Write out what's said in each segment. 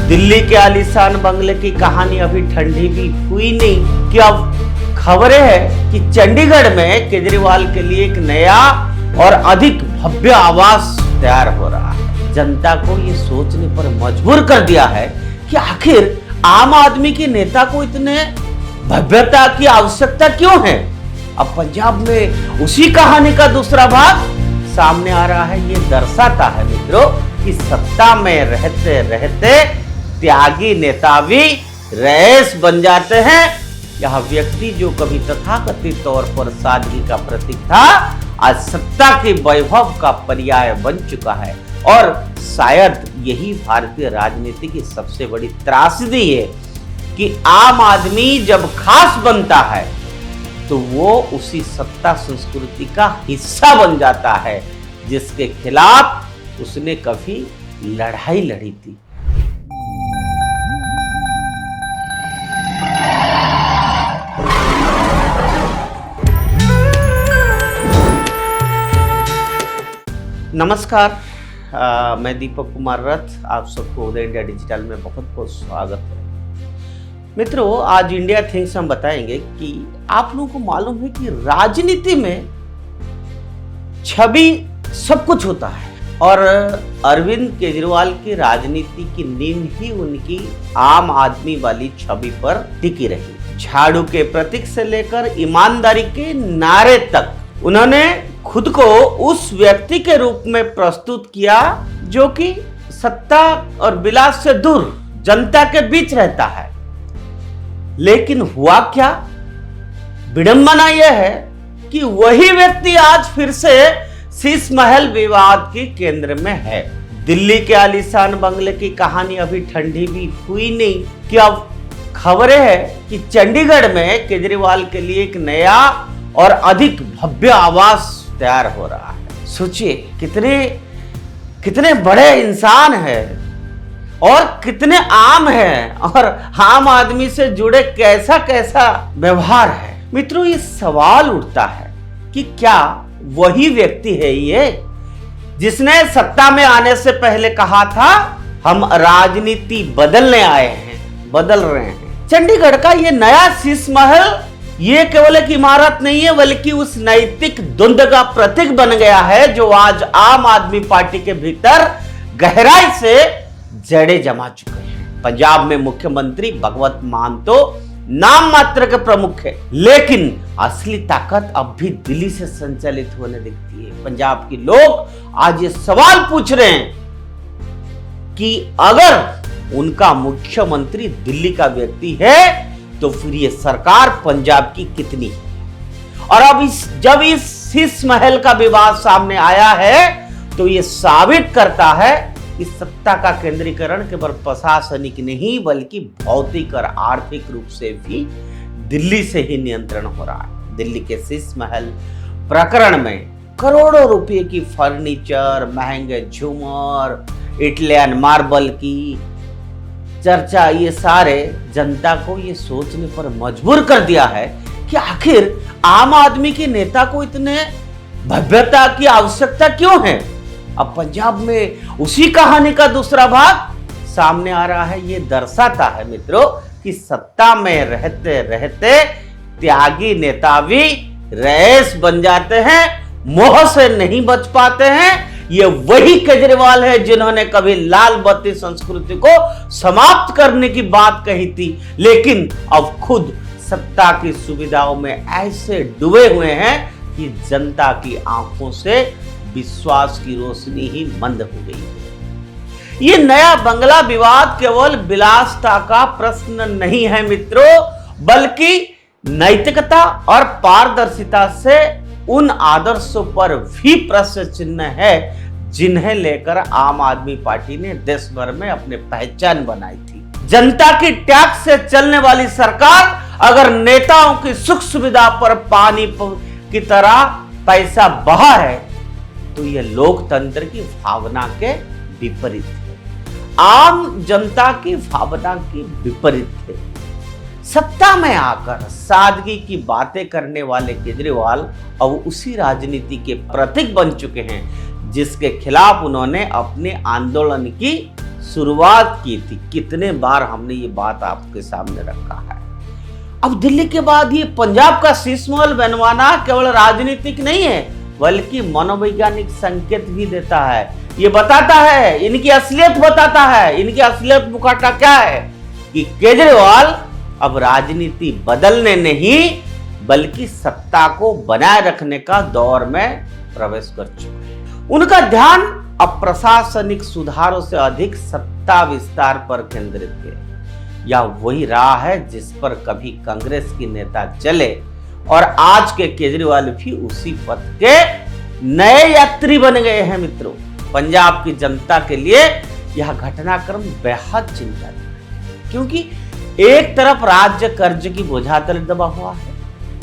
दिल्ली के आलीशान बंगले की कहानी अभी ठंडी भी हुई नहीं कि अब खबरें हैं कि चंडीगढ़ में केजरीवाल के लिए एक नया और अधिक भव्य आवास तैयार हो रहा है। जनता को ये सोचने पर मजबूर कर दिया है कि आखिर आम आदमी के नेता को इतने भव्यता की आवश्यकता क्यों है। अब पंजाब में उसी कहानी का दूसरा भाग सामने आ रहा है। ये दर्शाता है मित्रों कि सत्ता में रहते रहते त्यागी नेता भी रईस बन जाते हैं। यह व्यक्ति जो कभी तथाकथित तौर पर सादगी का प्रतीक था, आज सत्ता के वैभव का पर्याय बन चुका है। और शायद यही भारतीय राजनीति की सबसे बड़ी त्रासदी है कि आम आदमी जब खास बनता है तो वो उसी सत्ता संस्कृति का हिस्सा बन जाता है जिसके खिलाफ उसने कभी लड़ाई लड़ी थी। नमस्कार, मैं दीपक कुमार रथ, आप सबको उदय इंडिया डिजिटल में बहुत बहुत स्वागत है। मित्रों, आज इंडिया थिंग्स हम बताएंगे कि आप लोगों को मालूम है कि राजनीति में छवि सब कुछ होता है और अरविंद केजरीवाल की राजनीति की नींव ही उनकी आम आदमी वाली छवि पर टिकी रही। झाड़ू के प्रतीक से लेकर ईमानदारी के नारे तक उन्होंने खुद को उस व्यक्ति के रूप में प्रस्तुत किया जो कि सत्ता और विलास से दूर जनता के बीच रहता है। लेकिन हुआ क्या? विडंबना यह है कि वही व्यक्ति आज फिर से शीश महल विवाद के केंद्र में है। दिल्ली के आलीशान बंगले की कहानी अभी ठंडी भी हुई नहीं कि अब खबरें हैं कि चंडीगढ़ में केजरीवाल के लिए एक नया और अधिक भव्य आवास तैयार हो रहा है। सोचिए कितने बड़े इंसान हैं और कितने आम हैं और आम आदमी से जुड़े कैसा व्यवहार है। मित्रों, ये सवाल उठता है कि क्या वही व्यक्ति है ये जिसने सत्ता में आने से पहले कहा था हम राजनीति बदलने आए हैं, बदल रहे हैं। चंडीगढ़ का ये नया शीश महल ये केवल एक इमारत नहीं है बल्कि उस नैतिक द्वंद्व का प्रतीक बन गया है जो आज आम आदमी पार्टी के भीतर गहराई से जड़ें जमा चुके हैं। पंजाब में मुख्यमंत्री भगवंत मान तो नाम मात्र के प्रमुख है, लेकिन असली ताकत अब भी दिल्ली से संचालित होने दिखती है। पंजाब के लोग आज ये सवाल पूछ रहे हैं कि अगर उनका मुख्यमंत्री दिल्ली का व्यक्ति है तो फिर ये सरकार पंजाब की कितनी है। और अब जब इस शीश महल का विवाद सामने आया है तो ये साबित करता है कि सत्ता का केंद्रीकरण केवल प्रशासनिक नहीं बल्कि भौतिक और आर्थिक रूप से भी दिल्ली से ही नियंत्रण हो रहा है। दिल्ली के शीश महल प्रकरण में करोड़ों रुपए की फर्नीचर, महंगे झूमर, इटालियन मार्बल की चर्चा, ये सारे जनता को ये सोचने पर मजबूर कर दिया है कि आखिर आम आदमी के नेता को इतने भव्यता की आवश्यकता क्यों है। अब पंजाब में उसी कहानी का दूसरा भाग सामने आ रहा है। ये दर्शाता है मित्रों कि सत्ता में रहते रहते त्यागी नेता भी रईस बन जाते हैं, मोह से नहीं बच पाते हैं। ये वही केजरीवाल है जिन्होंने कभी लाल बत्ती संस्कृति को समाप्त करने की बात कही थी, लेकिन अब खुद सत्ता की सुविधाओं में ऐसे डूबे हुए हैं कि जनता की आंखों से विश्वास की रोशनी ही मंद हो गई है। ये नया बंगला विवाद केवल विलासिता का प्रश्न नहीं है मित्रों, बल्कि नैतिकता और पारदर्शिता से उन आदर्शों पर भी प्रश्न चिन्ह है जिन्हें लेकर आम आदमी पार्टी ने देश भर में अपने पहचान बनाई थी। जनता की टैक्स से चलने वाली सरकार अगर नेताओं की सुख सुविधा पर पानी की तरह पैसा बहा है तो यह लोकतंत्र की भावना के विपरीत है, आम जनता की भावना की विपरीत है। सत्ता में आकर सादगी की बातें करने वाले केजरीवाल अब उसी राजनीति के प्रतीक बन चुके हैं जिसके खिलाफ उन्होंने अपने आंदोलन की शुरुआत की थी। कितने बार हमने ये बात आपके सामने रखा है। अब दिल्ली के बाद ये पंजाब का शीश महल बनवाना केवल राजनीतिक नहीं है, बल्कि मनोवैज्ञानिक संकेत भी देता है। ये बताता है, इनकी असलियत बताता है। इनकी असलियत मुखौटा क्या है कि केजरीवाल अब राजनीति बदलने नहीं बल्कि सत्ता को बनाए रखने का दौर में प्रवेश कर चुके हैं। उनका ध्यान अब प्रशासनिक सुधारों से अधिक सत्ता विस्तार पर केंद्रित है। यह वही राह है जिस पर कभी कांग्रेस के नेता चले और आज के केजरीवाल भी उसी पथ के नए यात्री बन गए हैं। मित्रों, पंजाब की जनता के लिए यह घटनाक्रम बेहद चिंताजनक है, क्योंकि एक तरफ राज्य कर्ज की बोझा तले दबा हुआ है,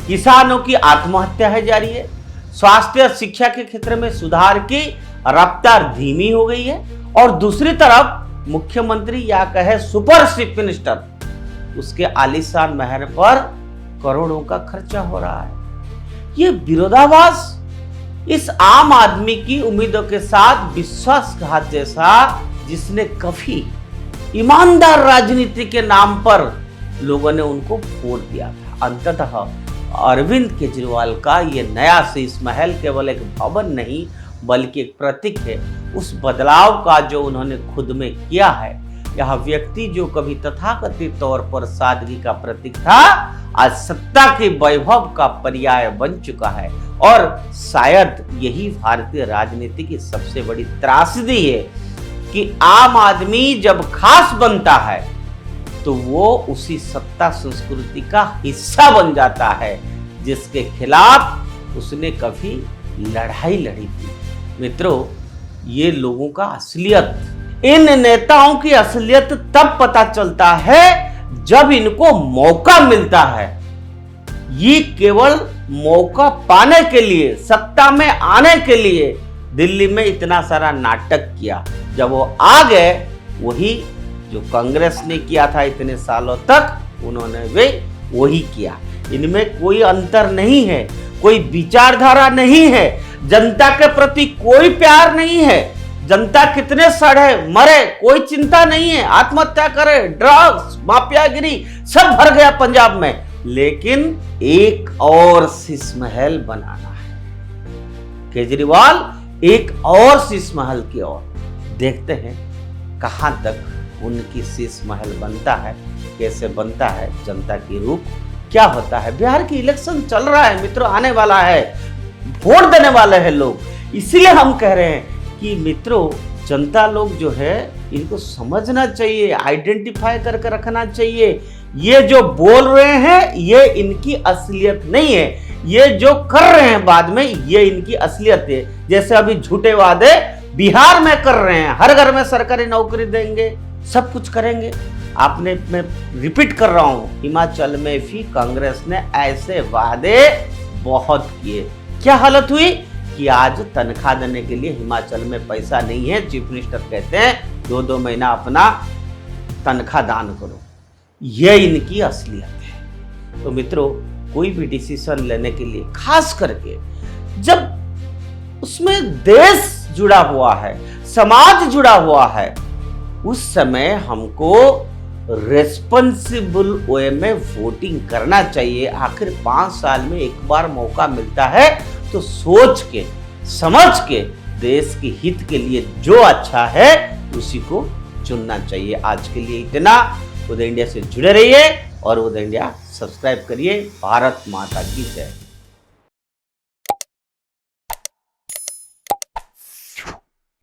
किसानों की आत्महत्या है जारी है, स्वास्थ्य और शिक्षा के क्षेत्र में सुधार की रफ्तार धीमी हो गई है, और दूसरी तरफ मुख्यमंत्री या कहे सुपर चीफ मिनिस्टर, उसके आलीशान महल पर करोड़ों का खर्चा हो रहा है। ये विरोधाभास इस आम आदमी की उम्मीदों के साथ विश्वासघात जैसा, जिसने कभी ईमानदार राजनीति के नाम पर लोगों ने उनको वोट दिया था। अंततः अरविंद केजरीवाल का ये नया शीश महल केवल एक भवन नहीं बल्कि एक प्रतीक है उस बदलाव का जो उन्होंने खुद में किया है। यह व्यक्ति जो कभी तथाकथित तौर पर सादगी का प्रतीक था, आज सत्ता के वैभव का पर्याय बन चुका है। और शायद यही भारतीय राजनीति की सबसे बड़ी त्रासदी है कि आम आदमी जब खास बनता है तो वो उसी सत्ता संस्कृति का हिस्सा बन जाता है जिसके खिलाफ उसने कभी लड़ाई लड़ी थी। मित्रों, ये लोगों का असलियत, इन नेताओं की असलियत तब पता चलता है जब इनको मौका मिलता है। ये केवल मौका पाने के लिए, सत्ता में आने के लिए दिल्ली में इतना सारा नाटक किया। जब वो आ गए, वही जो कांग्रेस ने किया था इतने सालों तक, उन्होंने भी वही किया। इनमें कोई अंतर नहीं है, कोई विचारधारा नहीं है, जनता के प्रति कोई प्यार नहीं है। जनता कितने सड़े मरे कोई चिंता नहीं है, आत्महत्या करे, ड्रग्स, माफियागिरी सब भर गया पंजाब में, लेकिन एक और शीश महल बनाना है। केजरीवाल एक और शीश महल की ओर, देखते हैं कहां तक उनकी शीश महल बनता है, कैसे बनता है, जनता की रूप क्या होता है। बिहार की इलेक्शन चल रहा है मित्रों, आने वाला है, वोट देने वाले हैं लोग। इसलिए हम कह रहे हैं कि मित्रों, जनता लोग जो है इनको समझना चाहिए, आइडेंटिफाई करके रखना चाहिए। ये जो बोल रहे हैं ये इनकी असलियत नहीं है, ये जो कर रहे हैं बाद में ये इनकी असलियत है। जैसे अभी झूठे वादे बिहार में कर रहे हैं, हर घर में सरकारी नौकरी देंगे, सब कुछ करेंगे। मैं रिपीट कर रहा हूं, हिमाचल में भी कांग्रेस ने ऐसे वादे बहुत किए। क्या हालत हुई कि आज तनख्वाह देने के लिए हिमाचल में पैसा नहीं है। चीफ मिनिस्टर कहते हैं 2-2 महीना अपना तनख्वाह दान करो। यह इनकी असलियत है। तो मित्रों, कोई भी डिसीजन लेने के लिए, खास करके जब उसमें देश जुड़ा हुआ है, समाज जुड़ा हुआ है, उस समय हमको रेस्पॉन्सिबल वे में वोटिंग करना चाहिए। आखिर 5 साल में एक बार मौका मिलता है तो सोच के समझ के देश के हित के लिए जो अच्छा है उसी को चुनना चाहिए। आज के लिए इतना। उदय इंडिया से जुड़े रहिए और उदय इंडिया सब्सक्राइब करिए। भारत माता की जय।